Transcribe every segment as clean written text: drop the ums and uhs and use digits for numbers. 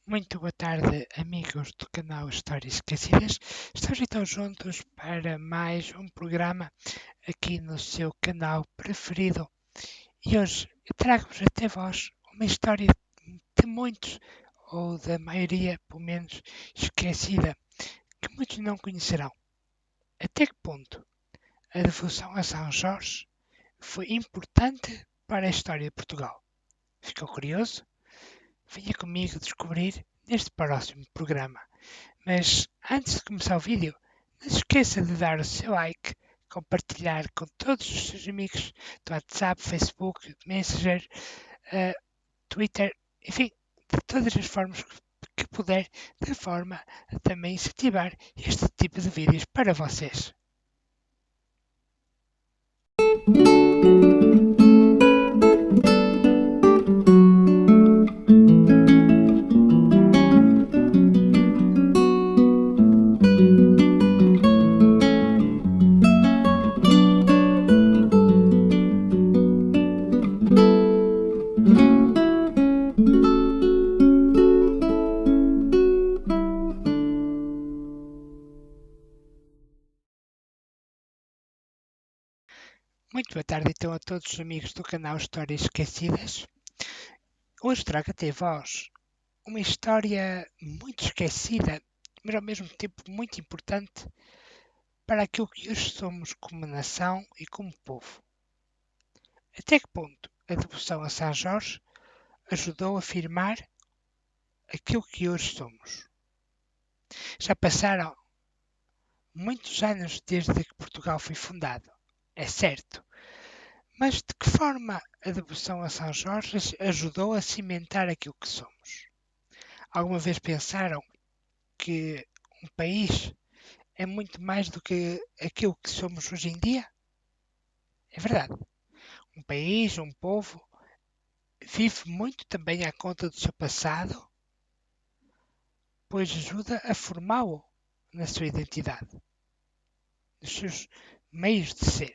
Muito boa tarde, amigos do canal Histórias Esquecidas. Estamos então juntos para mais um programa aqui no seu canal preferido. E hoje eu trago-vos até vós uma história de muitos, ou da maioria, pelo menos, esquecida, que muitos não conhecerão. Até que ponto a devoção a São Jorge foi importante para a história de Portugal? Ficou curioso? Venha comigo descobrir neste próximo programa. Mas antes de começar o vídeo, não se esqueça de dar o seu like, compartilhar com todos os seus amigos do WhatsApp, Facebook, Messenger, Twitter, enfim, de todas as formas que puder, de forma a também incentivar este tipo de vídeos para vocês. Muito boa tarde então a todos os amigos do canal Histórias Esquecidas. Hoje trago até vós uma história muito esquecida, mas ao mesmo tempo muito importante para aquilo que hoje somos como nação e como povo. Até que ponto a devoção a São Jorge ajudou a afirmar aquilo que hoje somos? Já passaram muitos anos desde que Portugal foi fundado, é certo, mas de que forma a devoção a São Jorge ajudou a cimentar aquilo que somos? Alguma vez pensaram que um país é muito mais do que aquilo que somos hoje em dia? É verdade. Um país, um povo, vive muito também à conta do seu passado, pois ajuda a formá-lo na sua identidade, nos seus meios de ser.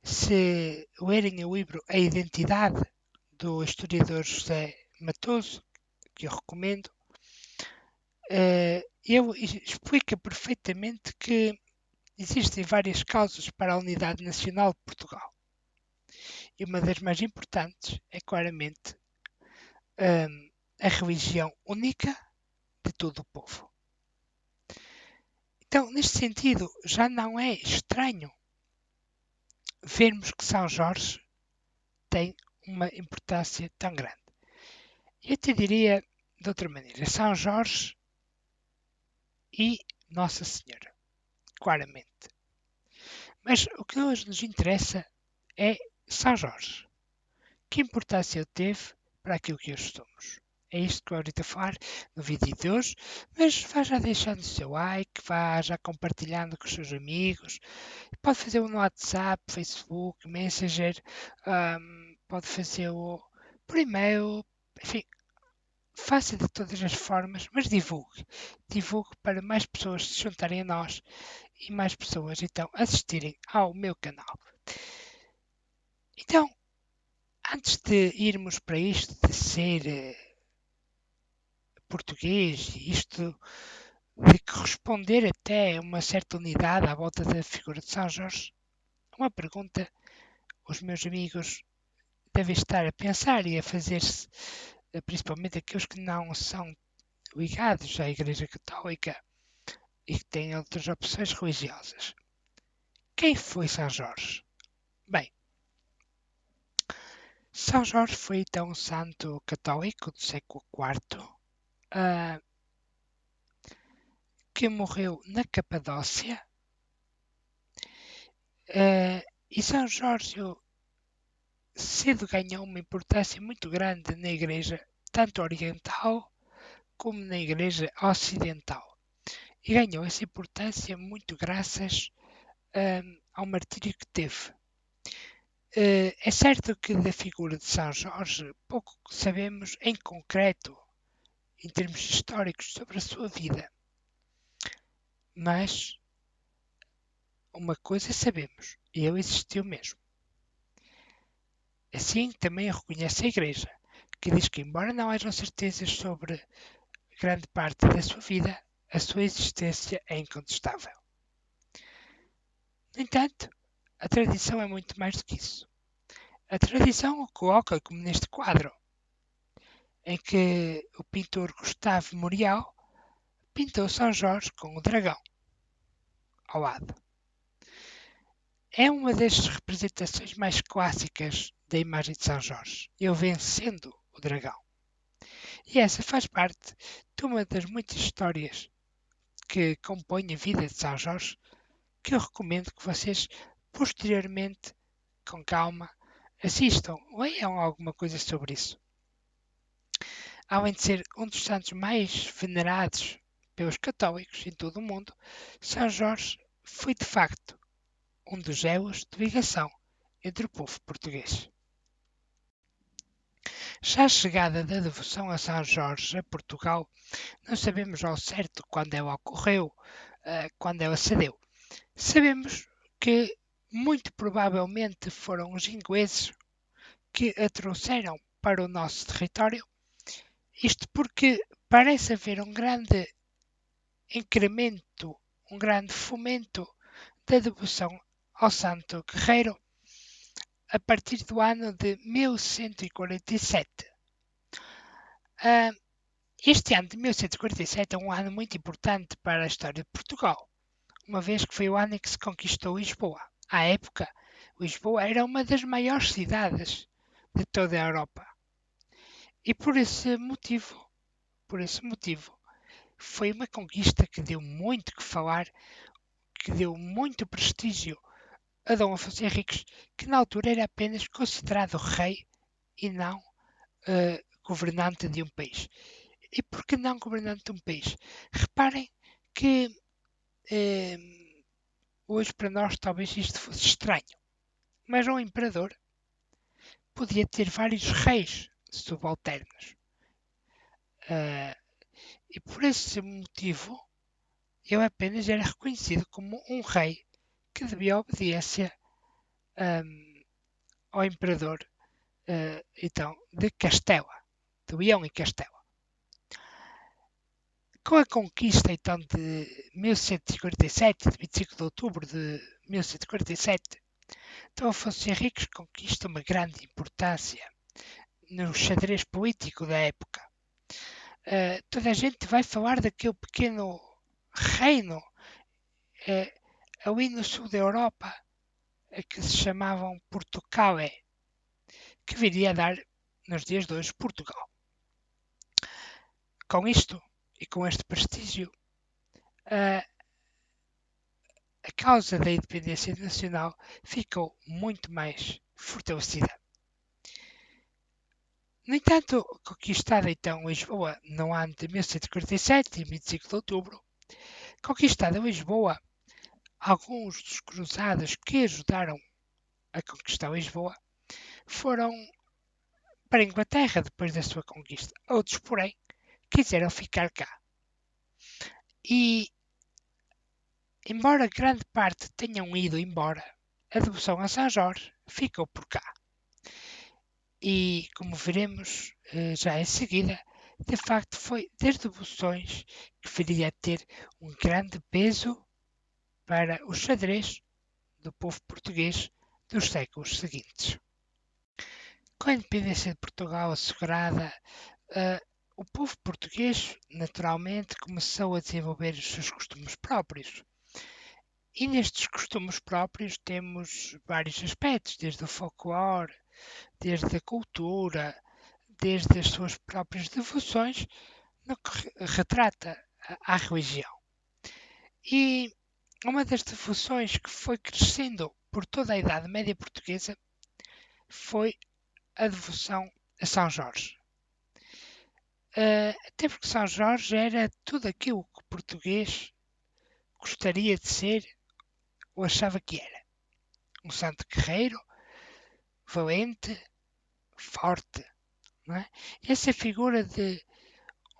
Se lerem o livro A Identidade, do historiador José Matoso, que eu recomendo, ele explica perfeitamente que existem várias causas para a unidade nacional de Portugal. E uma das mais importantes é claramente a religião única de todo o povo. Então, neste sentido, já não é estranho vermos que São Jorge tem uma importância tão grande. Eu te diria de outra maneira, São Jorge e Nossa Senhora, claramente. Mas o que hoje nos interessa é São Jorge. Que importância ele teve para aquilo que hoje somos? É isto que eu ahorita falar no vídeo de hoje, mas vá já deixando o seu like, vá já compartilhando com os seus amigos, pode fazê-lo no WhatsApp, Facebook, Messenger, pode fazê-lo por e-mail, enfim, faça de todas as formas, mas divulgue. Divulgue para mais pessoas se juntarem a nós e mais pessoas então assistirem ao meu canal. Então, antes de irmos para isto de ser português, isto de corresponder até a uma certa unidade à volta da figura de São Jorge, uma pergunta os meus amigos devem estar a pensar e a fazer-se, principalmente aqueles que não são ligados à Igreja Católica e que têm outras opções religiosas. Quem foi São Jorge? Bem, São Jorge foi então um santo católico do século IV que morreu na Capadócia. E São Jorge cedo ganhou uma importância muito grande na Igreja, tanto oriental como na Igreja ocidental. E ganhou essa importância muito graças ao martírio que teve. É certo que da figura de São Jorge pouco sabemos em concreto, em termos históricos, sobre a sua vida. Mas uma coisa sabemos, ele existiu mesmo. Assim também reconhece a Igreja, que diz que, embora não hajam certezas sobre grande parte da sua vida, a sua existência é incontestável. No entanto, a tradição é muito mais do que isso. A tradição o coloca como neste quadro, em que o pintor Gustave Morial pintou São Jorge com o dragão ao lado. É uma das representações mais clássicas da imagem de São Jorge, ele vencendo o dragão. E essa faz parte de uma das muitas histórias que compõem a vida de São Jorge, que eu recomendo que vocês posteriormente, com calma, assistam, leiam alguma coisa sobre isso. Além de ser um dos santos mais venerados pelos católicos em todo o mundo, São Jorge foi de facto um dos elos de ligação entre o povo português. Já a chegada da devoção a São Jorge a Portugal, não sabemos ao certo quando ela ocorreu, quando ela se deu. Sabemos que muito provavelmente foram os ingleses que a trouxeram para o nosso território, isto porque parece haver um grande incremento, um grande fomento da devoção ao santo guerreiro a partir do ano de 1147. Este ano de 1147 é um ano muito importante para a história de Portugal, uma vez que foi o ano em que se conquistou Lisboa. À época, Lisboa era uma das maiores cidades de toda a Europa. E por esse motivo, foi uma conquista que deu muito que falar, que deu muito prestígio a Dom Afonso Henriques, que na altura era apenas considerado rei e não governante de um país. E por que não governante de um país? Reparem que hoje para nós talvez isto fosse estranho, mas um imperador podia ter vários reis subalternos. E por esse motivo ele apenas era reconhecido como um rei que devia obediência ao imperador então, de Castela, de Leão e Castela. Com a conquista então de 1147, de 25 de outubro de 1147, Dom Afonso Henriques conquista uma grande importância no xadrez político da época. Toda a gente vai falar daquele pequeno reino ali no sul da Europa, que se chamavam Portucale, que viria a dar nos dias de hoje Portugal. Com isto e com este prestígio, a causa da independência nacional ficou muito mais fortalecida. No entanto, conquistada então Lisboa no ano de 1147, 25 de outubro, conquistada Lisboa, alguns dos cruzados que ajudaram a conquistar Lisboa foram para a Inglaterra depois da sua conquista. Outros, porém, quiseram ficar cá. E, embora grande parte tenham ido embora, a devoção a São Jorge ficou por cá. E, como veremos já em seguida, de facto foi das devoções que viria a ter um grande peso para o xadrez do povo português dos séculos seguintes. Com a independência de Portugal assegurada, o povo português naturalmente começou a desenvolver os seus costumes próprios. E nestes costumes próprios temos vários aspectos, desde o folclore, desde a cultura, desde as suas próprias devoções, no que retrata a religião. E uma das devoções que foi crescendo por toda a Idade Média portuguesa foi a devoção a São Jorge. Até porque São Jorge era tudo aquilo que o português gostaria de ser ou achava que era. Um santo guerreiro, valente, forte. Não é? Essa figura de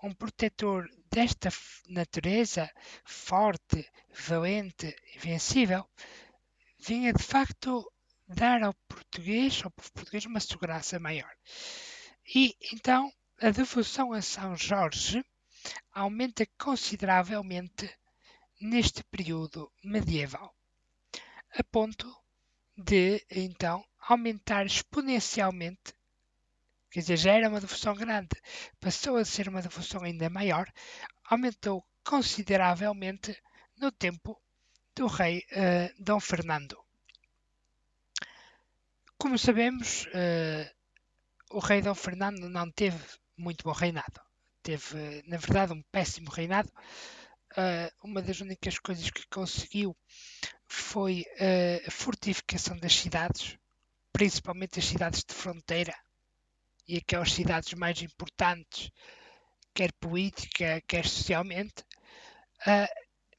um protetor desta natureza, forte, valente e vencível, vinha de facto dar ao povo português uma segurança maior. E então a devoção a São Jorge aumenta consideravelmente neste período medieval, a ponto de então aumentar exponencialmente, quer dizer, já era uma devoção grande, passou a ser uma devoção ainda maior, aumentou consideravelmente no tempo do rei Dom Fernando. Como sabemos, o rei Dom Fernando não teve muito bom reinado. Teve, na verdade, um péssimo reinado. Uma das únicas coisas que conseguiu foi a fortificação das cidades, principalmente as cidades de fronteira e aquelas cidades mais importantes, quer política, quer socialmente.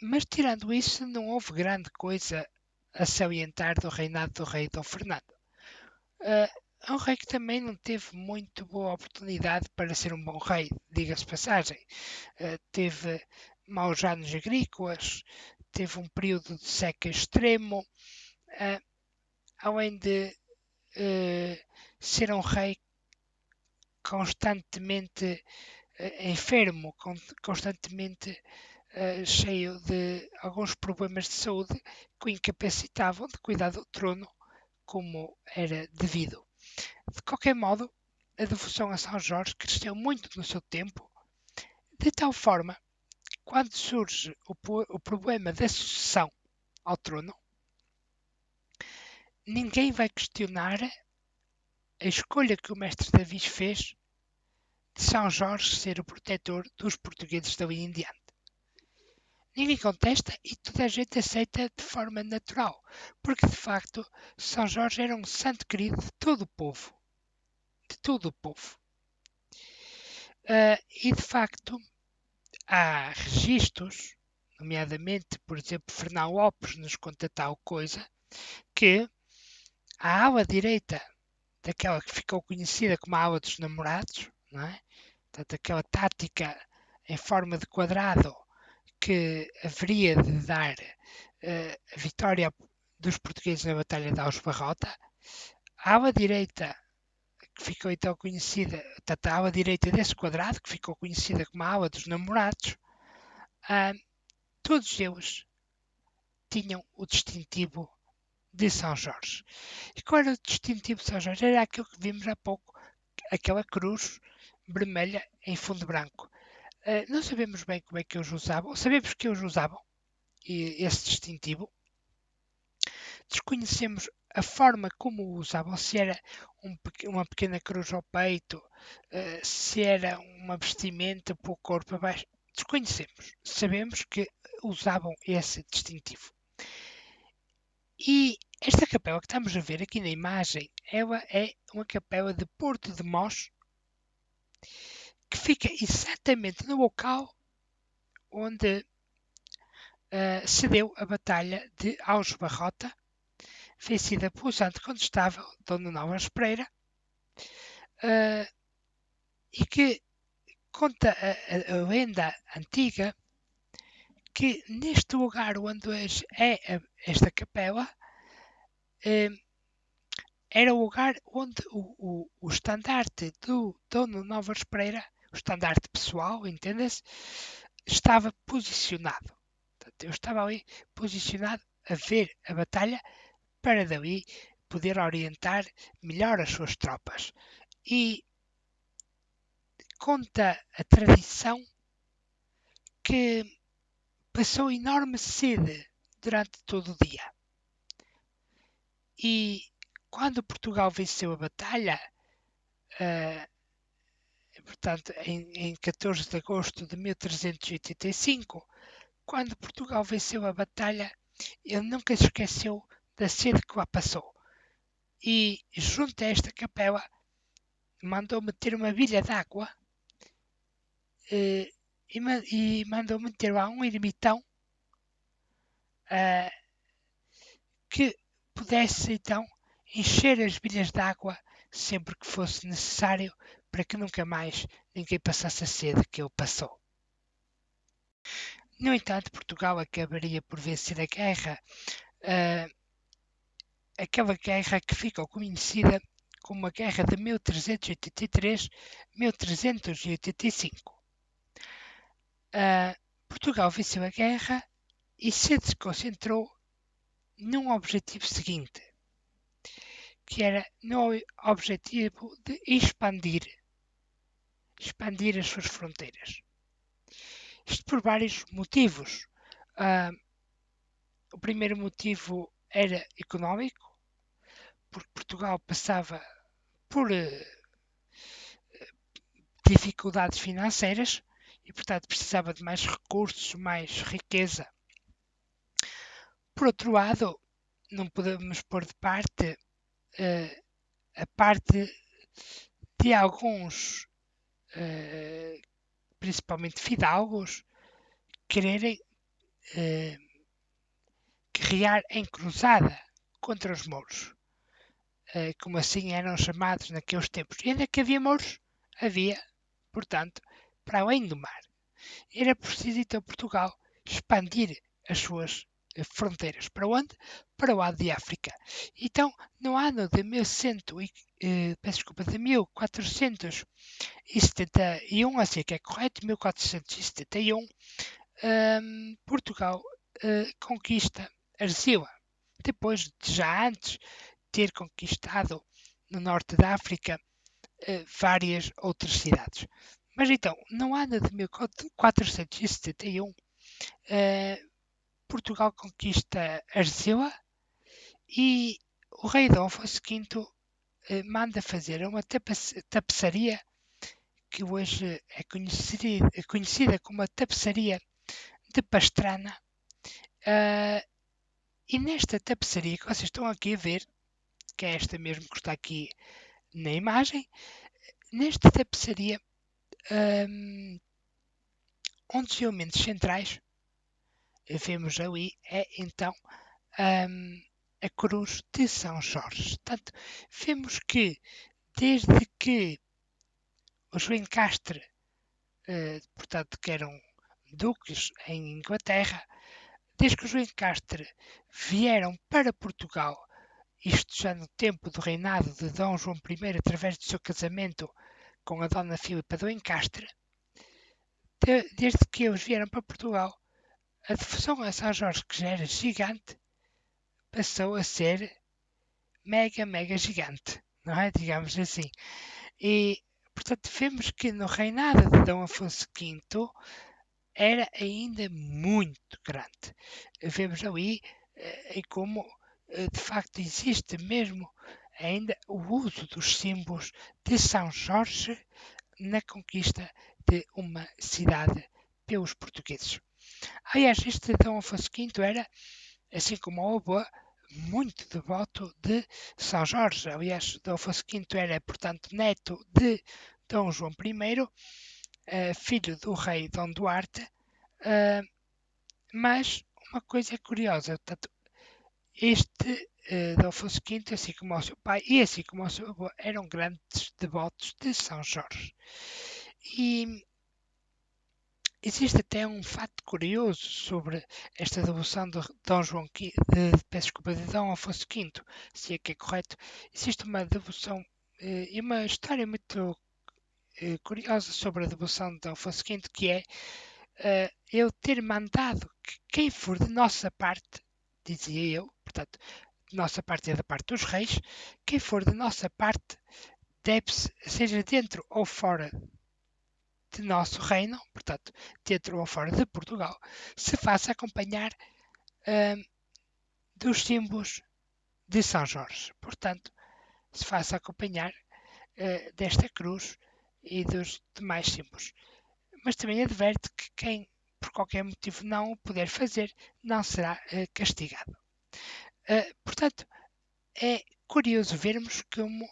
Mas tirando isso, não houve grande coisa a salientar do reinado do rei Dom Fernando. É um rei que também não teve muito boa oportunidade para ser um bom rei, diga-se passagem. Teve maus anos agrícolas, teve um período de seca extremo, além de ser um rei constantemente enfermo, constantemente cheio de alguns problemas de saúde que o incapacitavam de cuidar do trono como era devido. De qualquer modo, a devoção a São Jorge cresceu muito no seu tempo, de tal forma que quando surge o problema da sucessão ao trono, ninguém vai questionar a escolha que o mestre Davi fez de São Jorge ser o protetor dos portugueses dali em diante. Ninguém contesta e toda a gente aceita de forma natural, porque de facto São Jorge era um santo querido de todo o povo. De todo o povo. E de facto há registros, nomeadamente, por exemplo, Fernão Lopes nos conta tal coisa, que a ala direita daquela que ficou conhecida como a ala dos namorados, não é? Portanto, aquela tática em forma de quadrado que haveria de dar a vitória dos portugueses na Batalha de Aljubarrota, a ala direita que ficou então conhecida, portanto, a ala direita desse quadrado, que ficou conhecida como a ala dos namorados, todos eles tinham o distintivo de São Jorge. E qual era o distintivo de São Jorge? Era aquilo que vimos há pouco, aquela cruz vermelha em fundo branco. Não sabemos bem como é que eles usavam, sabemos que eles usavam esse distintivo. Desconhecemos a forma como o usavam, se era uma pequena cruz ao peito, se era uma vestimenta para o corpo abaixo. Desconhecemos. Sabemos que usavam esse distintivo. E esta capela que estamos a ver aqui na imagem, ela é uma capela de Porto de Mós, que fica exatamente no local onde se deu a Batalha de Aljubarrota, vencida pelo santo condestável Dom Novas Pereira, e que conta a lenda antiga que neste lugar onde hoje é esta capela, era o lugar onde o estandarte do Dono Novas Pereira, o estandarte pessoal, entende-se, estava posicionado. Portanto, eu estava ali posicionado a ver a batalha para dali poder orientar melhor as suas tropas. E conta a tradição que passou enorme sede durante todo o dia. E quando Portugal venceu a batalha, portanto, em 14 de agosto de 1385, quando Portugal venceu a batalha, ele nunca se esqueceu da sede que lá passou. E, junto a esta capela, mandou meter uma bilha d'água e mandou meter lá um ermitão que pudesse, então, encher as bilhas d'água sempre que fosse necessário para que nunca mais ninguém passasse a sede que ele passou. No entanto, Portugal acabaria por vencer a guerra, aquela guerra que ficou conhecida como a Guerra de 1383-1385. Portugal venceu a guerra e se concentrou num objetivo seguinte, que era no objetivo de expandir as suas fronteiras. Isto por vários motivos. O primeiro motivo era económico, porque Portugal passava por dificuldades financeiras e, portanto, precisava de mais recursos, mais riqueza. Por outro lado, não podemos pôr de parte a parte de alguns, principalmente fidalgos, quererem guerrear em cruzada contra os mouros, como assim eram chamados naqueles tempos. E ainda que havia mouros, havia, portanto, para além do mar. Era preciso então Portugal expandir as suas fronteiras. Para onde? Para o lado de África. Então, no ano de 1471, assim que é correto, 1471, Portugal conquista Argila. Depois de já antes ter conquistado no norte da África várias outras cidades. Mas então, no ano de 1471, Portugal conquista Argila e o rei Dom Afonso V manda fazer uma tapeçaria que hoje é conhecida como a tapeçaria de Pastrana. E nesta tapeçaria que vocês estão aqui a ver, que é esta mesmo que está aqui na imagem, nesta tapeçaria, um dos elementos centrais, vemos ali, é então a cruz de São Jorge. Portanto, vemos que desde que os Lencastre, portanto, que eram duques em Inglaterra, desde que os Lencastre vieram para Portugal, isto já no tempo do reinado de Dom João I, através do seu casamento com a Dona Filipa do Lencastre, desde que eles vieram para Portugal, a devoção a São Jorge, que já era gigante, passou a ser mega gigante, não é? Digamos assim. E, portanto, vemos que no reinado de Dom Afonso V era ainda muito grande. Vemos ali em como, de facto, existe mesmo ainda o uso dos símbolos de São Jorge na conquista de uma cidade pelos portugueses. Aliás, este Dom Afonso V era, assim como o avô, muito devoto de São Jorge. Aliás, Dom Afonso V era, portanto, neto de Dom João I, filho do rei Dom Duarte. Mas uma coisa curiosa, portanto, este Dom Afonso V, assim como o seu pai e assim como o seu avô, eram grandes devotos de São Jorge. E existe até um fato curioso sobre esta devoção de Dom João V, de Dom Afonso V, se é que é correto. Existe uma devoção e uma história muito curiosa sobre a devoção de Dom Afonso V, que é eu ter mandado que quem for de nossa parte, dizia eu, portanto, de nossa parte é da parte dos reis, quem for de nossa parte deve-se, seja dentro ou fora de nosso reino, portanto, dentro ou fora de Portugal, se faça acompanhar dos símbolos de São Jorge. Portanto, se faça acompanhar desta cruz e dos demais símbolos. Mas também adverte que quem, por qualquer motivo, não o puder fazer, não será castigado. Portanto, é curioso vermos como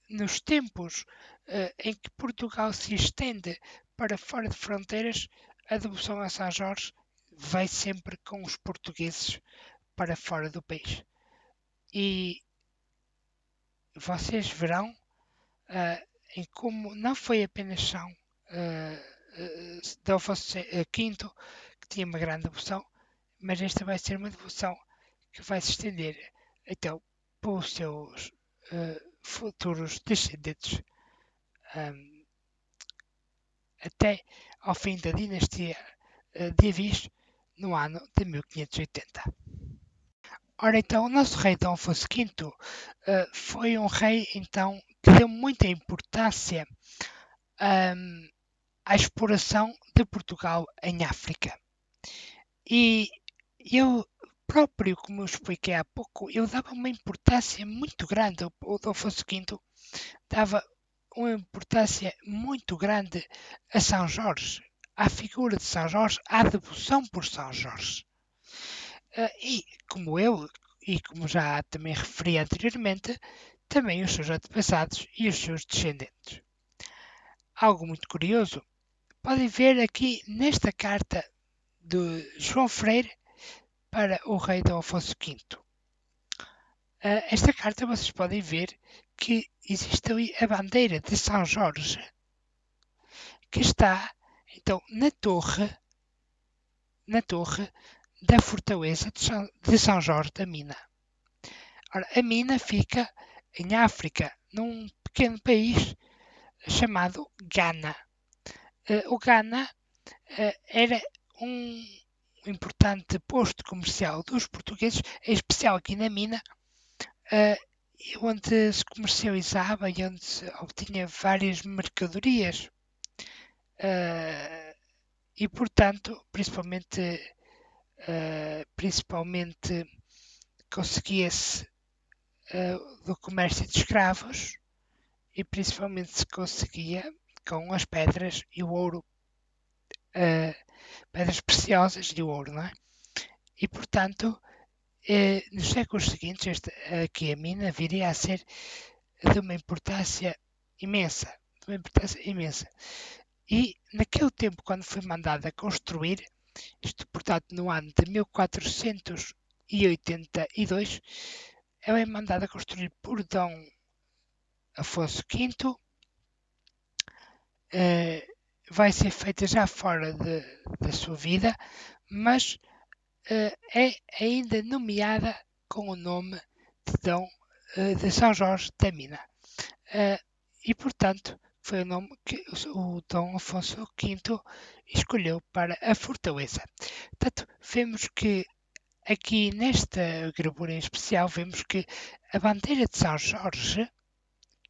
nos tempos em que Portugal se estende para fora de fronteiras, a devoção a São Jorge vai sempre com os portugueses para fora do país. E vocês verão em como não foi apenas São de Afonso V, que tinha uma grande devoção, mas esta vai ser uma devoção que vai se estender então pelos seus futuros descendentes até ao fim da dinastia de Avis no ano de 1580. Ora então, o nosso rei Dom Afonso V foi um rei então que deu muita importância à exploração de Portugal em África. E eu próprio, como eu expliquei há pouco, eu dava uma importância muito grande, o Dom Afonso V dava uma importância muito grande a São Jorge, à figura de São Jorge, à devoção por São Jorge. E como já também referi anteriormente, também os seus antepassados e os seus descendentes. Algo muito curioso, podem ver aqui nesta carta de João Freire para o rei Dom Afonso V. Esta carta vocês podem ver que existe ali a bandeira de São Jorge, que está então na torre da fortaleza de São Jorge da Mina. Ora, a Mina fica em África, num pequeno país chamado Ghana. O Ghana era um importante posto comercial dos portugueses, em especial aqui na Mina, onde se comercializava e onde se obtinha várias mercadorias. E portanto, principalmente conseguia-se do comércio de escravos e principalmente se conseguia com as pedras e o ouro, pedras preciosas e o ouro, não é? E portanto, nos séculos seguintes, aqui a mina viria a ser de uma importância imensa. E naquele tempo, quando foi mandada construir, isto portanto no ano de 1482, ela é mandada construir por Dom Afonso V, vai ser feita já fora da sua vida, mas é ainda nomeada com o nome de São Jorge da Mina. E portanto foi o nome que o Dom Afonso V escolheu para a fortaleza. Portanto, vemos que aqui nesta gravura em especial, vemos que a bandeira de São Jorge,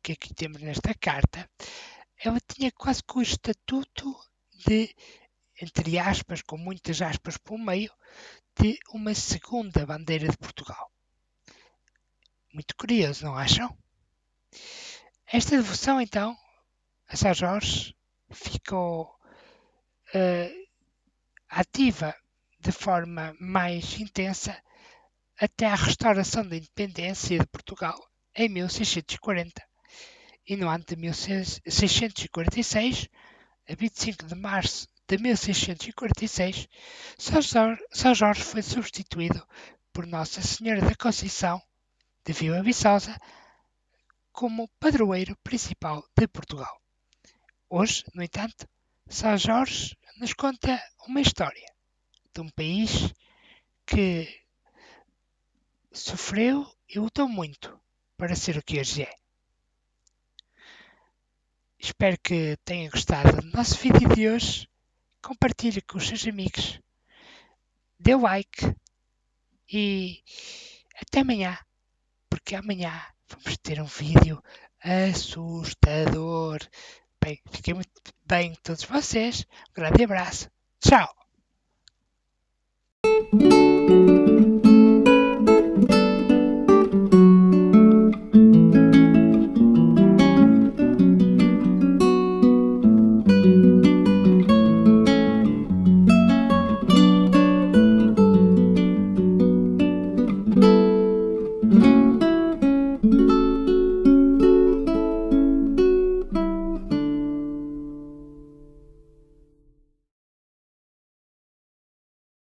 que aqui temos nesta carta, ela tinha quase que o estatuto de, entre aspas, com muitas aspas pelo meio, de uma segunda bandeira de Portugal. Muito curioso, não acham? Esta devoção, então, a São Jorge ficou ativa de forma mais intensa até à restauração da independência de Portugal em 1640. E no ano de 1646, a 25 de março de 1646, São Jorge foi substituído por Nossa Senhora da Conceição de Vila Viçosa como padroeiro principal de Portugal. Hoje, no entanto, São Jorge nos conta uma história de um país que sofreu e lutou muito para ser o que hoje é. Espero que tenham gostado do nosso vídeo de hoje. Compartilhe com os seus amigos. Dê like e até amanhã, porque amanhã vamos ter um vídeo assustador. Bem, fiquem muito bem todos vocês. Um grande abraço. Tchau!